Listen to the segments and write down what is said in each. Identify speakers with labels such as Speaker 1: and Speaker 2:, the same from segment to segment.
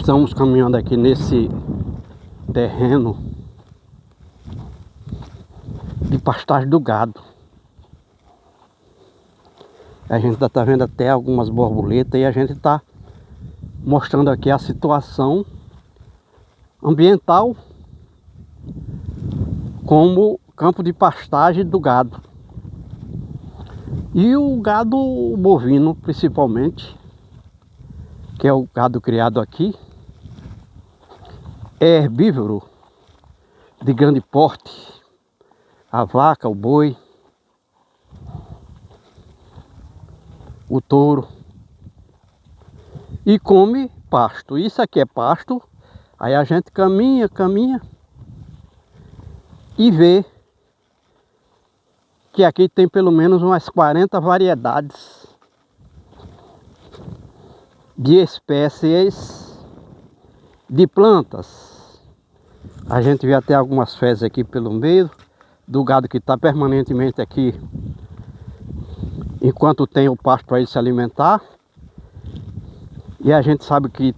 Speaker 1: Estamos caminhando aqui nesse terreno de pastagem do gado. A gente está vendo até algumas borboletas e a gente está mostrando aqui a situação ambiental como campo de pastagem do gado. E o gado bovino, principalmente, que é o gado criado aqui, é herbívoro de grande porte. A vaca, o boi, o touro, e come pasto. Isso aqui é pasto. Aí a gente caminha e vê que aqui tem pelo menos umas 40 variedades de espécies de plantas. A gente vê até algumas fezes aqui pelo meio do gado que está permanentemente aqui enquanto tem o pasto para ele se alimentar. E a gente sabe que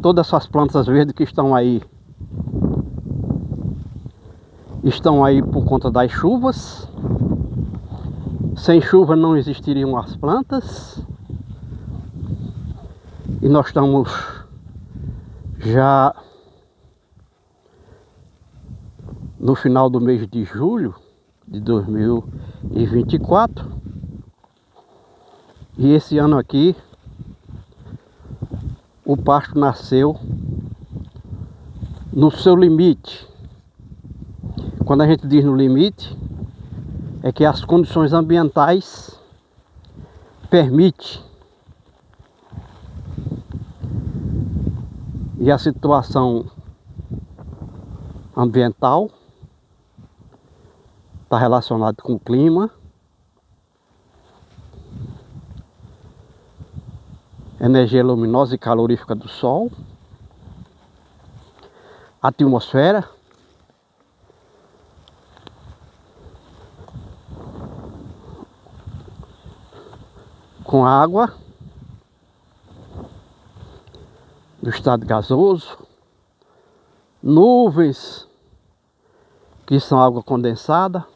Speaker 1: todas essas plantas verdes que estão aí por conta das chuvas. Sem chuva não existiriam as plantas. E nós estamos já no final do mês de julho de 2024. E esse ano aqui o pasto nasceu no seu limite. Quando a gente diz no limite, é que as condições ambientais permitem. E a situação ambiental está relacionada com o clima, energia luminosa e calorífica do sol, atmosfera, com água do estado gasoso, nuvens que são água condensada,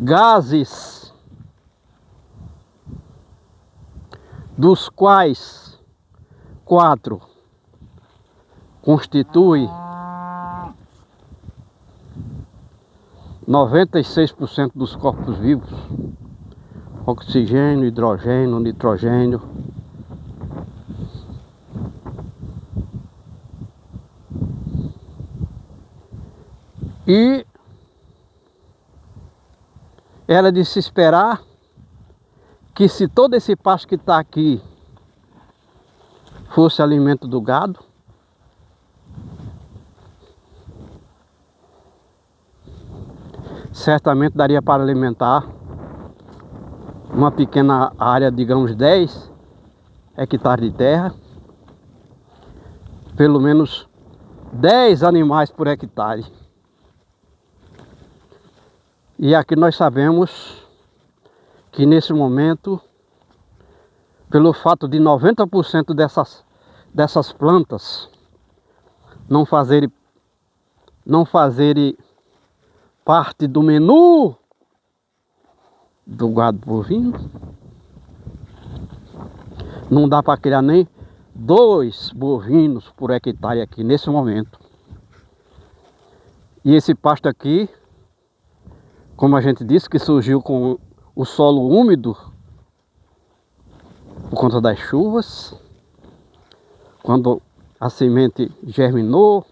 Speaker 1: gases dos quais 4 constituem 96% dos corpos vivos: oxigênio, hidrogênio, nitrogênio. E era de se esperar que, se todo esse pasto que está aqui fosse alimento do gado, certamente daria para alimentar uma pequena área, digamos 10 hectares de terra, pelo menos 10 animais por hectare. E aqui nós sabemos que nesse momento, pelo fato de 90% dessas plantas não fazerem parte do menu do gado bovino, não dá para criar nem 2 bovinos por hectare aqui nesse momento. E esse pasto aqui, como a gente disse, que surgiu com o solo úmido por conta das chuvas. Quando a semente germinou,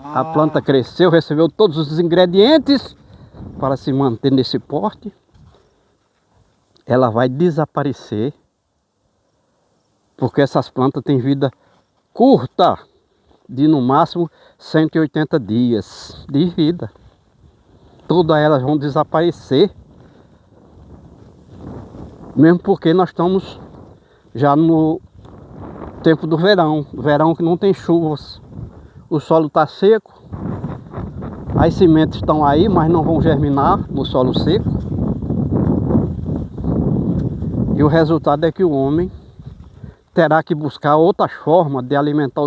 Speaker 1: a planta cresceu, recebeu todos os ingredientes para se manter nesse porte, ela vai desaparecer, porque essas plantas têm vida curta, de no máximo 180 dias de vida. Todas elas vão desaparecer, mesmo porque nós estamos já no tempo do verão que não tem chuvas, o solo está seco, as sementes estão aí, mas não vão germinar no solo seco. E o resultado é que o homem terá que buscar outras formas de alimentar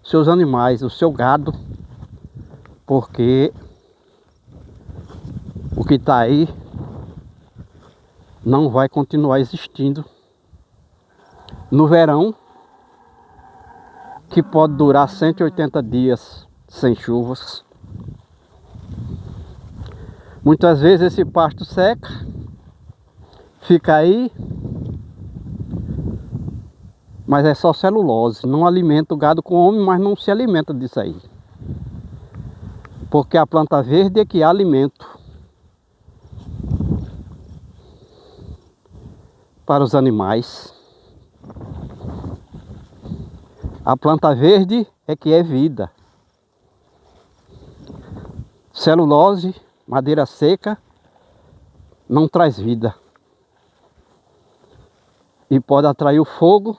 Speaker 1: seus animais, o seu gado, porque o que está aí não vai continuar existindo no verão, que pode durar 180 dias sem chuvas. Muitas vezes esse pasto seca, fica aí, mas é só celulose, não alimenta o gado com homem, mas não se alimenta disso aí. Porque a planta verde é que há alimento para os animais. A planta verde é que é vida. Celulose, madeira seca, não traz vida. E pode atrair o fogo,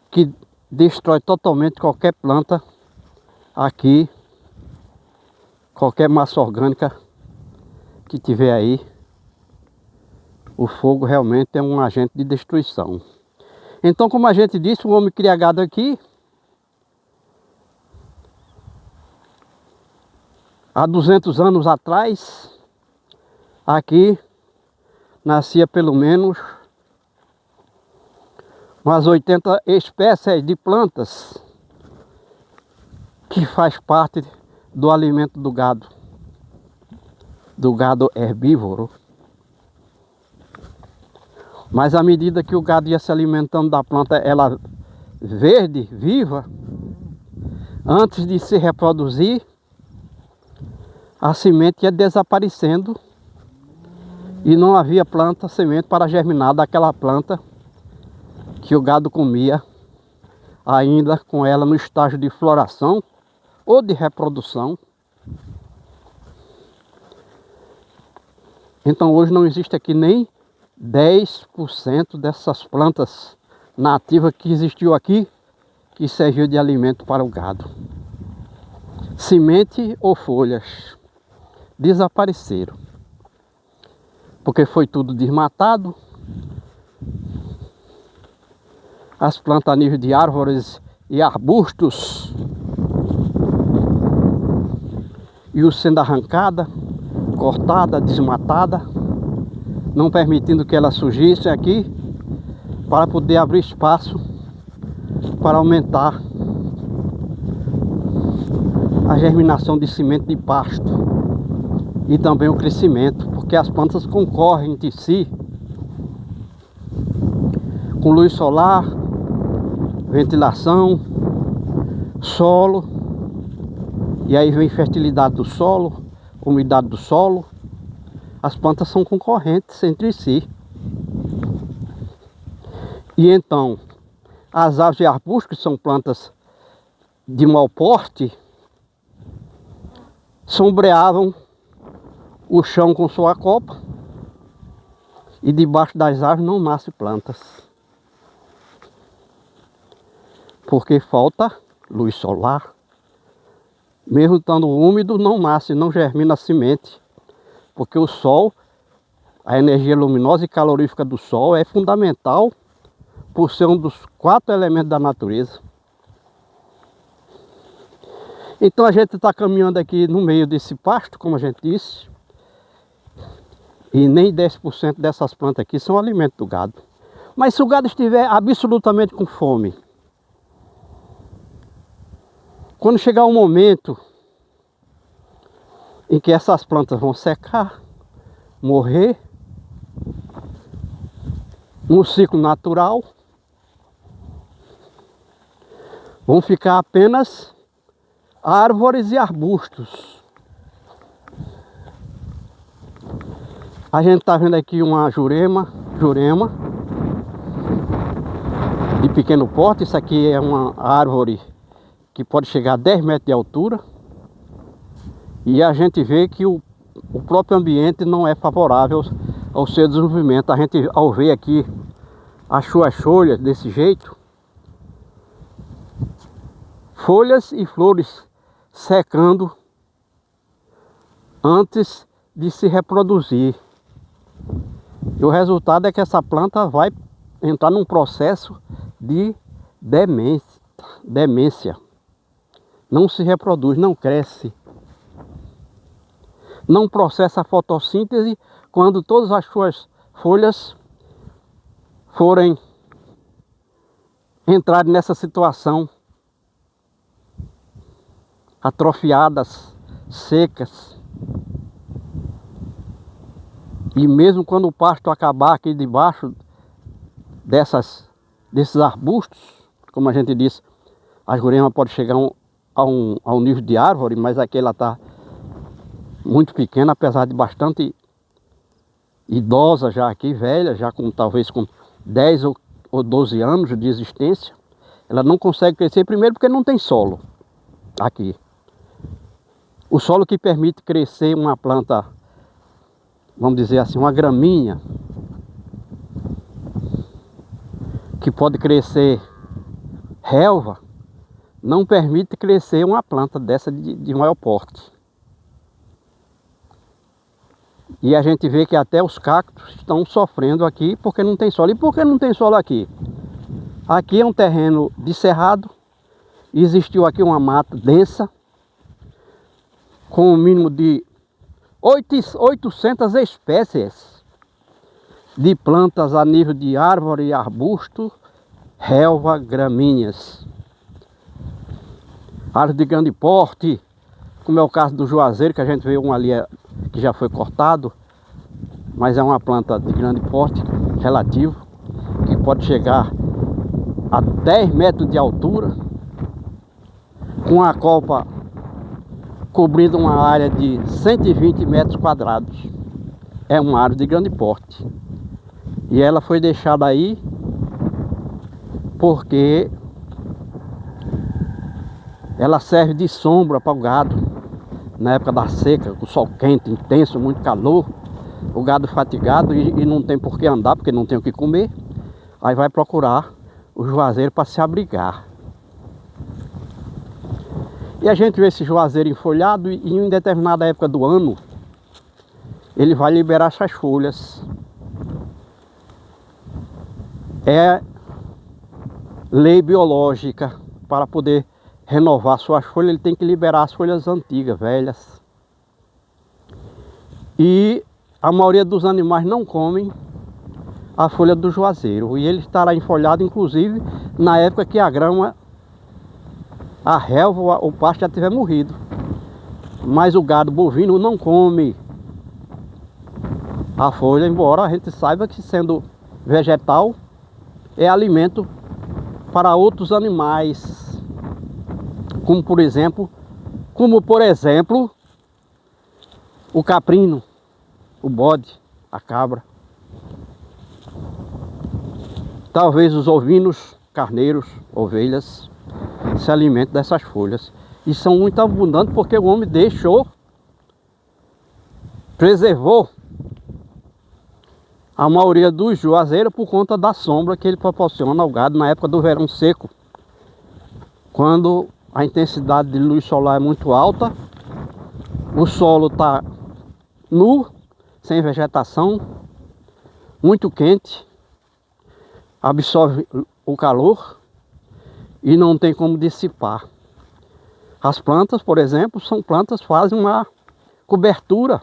Speaker 1: que destrói totalmente qualquer planta aqui, qualquer massa orgânica que tiver aí. O fogo realmente é um agente de destruição. Então, como a gente disse, o homem cria gado aqui há 200 anos atrás. Aqui nascia pelo menos umas 80 espécies de plantas que faz parte do alimento do gado herbívoro. Mas à medida que o gado ia se alimentando da planta, ela verde, viva, antes de se reproduzir, a semente ia desaparecendo e não havia planta, semente para germinar daquela planta que o gado comia, ainda com ela no estágio de floração ou de reprodução. Então hoje não existe aqui nem 10% dessas plantas nativas que existiu aqui, que serviu de alimento para o gado. Semente ou folhas desapareceram, porque foi tudo desmatado. As plantas a nível de árvores e arbustos e sendo arrancada, cortada, desmatada, não permitindo que ela surgisse aqui, para poder abrir espaço para aumentar a germinação de semente de pasto e também o crescimento, porque as plantas concorrem entre si com luz solar, ventilação, solo, e aí vem fertilidade do solo, umidade do solo. As plantas são concorrentes entre si. E então, as árvores e arbustos, que são plantas de mau porte, sombreavam o chão com sua copa, e debaixo das árvores não nascem plantas, porque falta luz solar. Mesmo estando úmido, não nasce, não germina a semente, porque o sol, a energia luminosa e calorífica do sol é fundamental, por ser um dos 4 elementos da natureza. Então a gente está caminhando aqui no meio desse pasto, como a gente disse, e nem 10% dessas plantas aqui são alimento do gado. Mas se o gado estiver absolutamente com fome, quando chegar um momento em que essas plantas vão secar, morrer, no ciclo natural, vão ficar apenas árvores e arbustos. A gente está vendo aqui uma jurema de pequeno porte. Isso aqui é uma árvore que pode chegar a 10 metros de altura. E a gente vê que o próprio ambiente não é favorável ao seu desenvolvimento. A gente, ao ver aqui as suas folhas desse jeito, folhas e flores secando antes de se reproduzir. E o resultado é que essa planta vai entrar num processo de demência. Não se reproduz, não cresce. Não processa a fotossíntese quando todas as suas folhas forem entrar nessa situação, atrofiadas, secas. E mesmo quando o pasto acabar aqui debaixo desses arbustos, como a gente disse, a jurema pode chegar a um nível de árvore, mas aqui ela está muito pequena, apesar de bastante idosa já aqui, velha, já talvez com 10 ou 12 anos de existência. Ela não consegue crescer, primeiro porque não tem solo aqui. O solo que permite crescer uma planta, vamos dizer assim, uma gramínea, que pode crescer relva, não permite crescer uma planta dessa de maior porte. E a gente vê que até os cactos estão sofrendo aqui porque não tem solo. E por que não tem solo aqui? Aqui é um terreno de cerrado, existiu aqui uma mata densa, com um mínimo de 800 espécies de plantas a nível de árvore, arbusto, relva, gramíneas. Árvore de grande porte, como é o caso do juazeiro, que a gente vê um ali que já foi cortado, mas é uma planta de grande porte relativo, que pode chegar a 10 metros de altura, com a copa cobrindo uma área de 120 metros quadrados. É uma árvore de grande porte. E ela foi deixada aí porque ela serve de sombra para o gado. Na época da seca, com o sol quente, intenso, muito calor, o gado fatigado e não tem por que andar, porque não tem o que comer, aí vai procurar o juazeiro para se abrigar. E a gente vê esse juazeiro enfolhado e em determinada época do ano, ele vai liberar essas folhas. É lei biológica, para poder renovar suas folhas, ele tem que liberar as folhas antigas, velhas. E a maioria dos animais não comem a folha do juazeiro. E ele estará enfolhado, inclusive, na época que a grama, a relva, o pasto já tiver morrido. Mas o gado bovino não come a folha, embora a gente saiba que, sendo vegetal, é alimento para outros animais. Como por exemplo, o caprino, o bode, a cabra. Talvez os ovinos, carneiros, ovelhas, se alimentem dessas folhas. E são muito abundantes porque o homem preservou a maioria dos juazeiros por conta da sombra que ele proporciona ao gado na época do verão seco. Quando a intensidade de luz solar é muito alta, o solo está nu, sem vegetação, muito quente, absorve o calor e não tem como dissipar. As plantas, por exemplo, fazem uma cobertura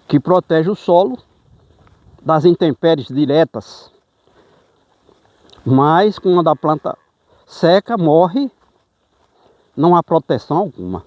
Speaker 1: que protege o solo das intempéries diretas. Mas quando a planta seca, morre, não há proteção alguma.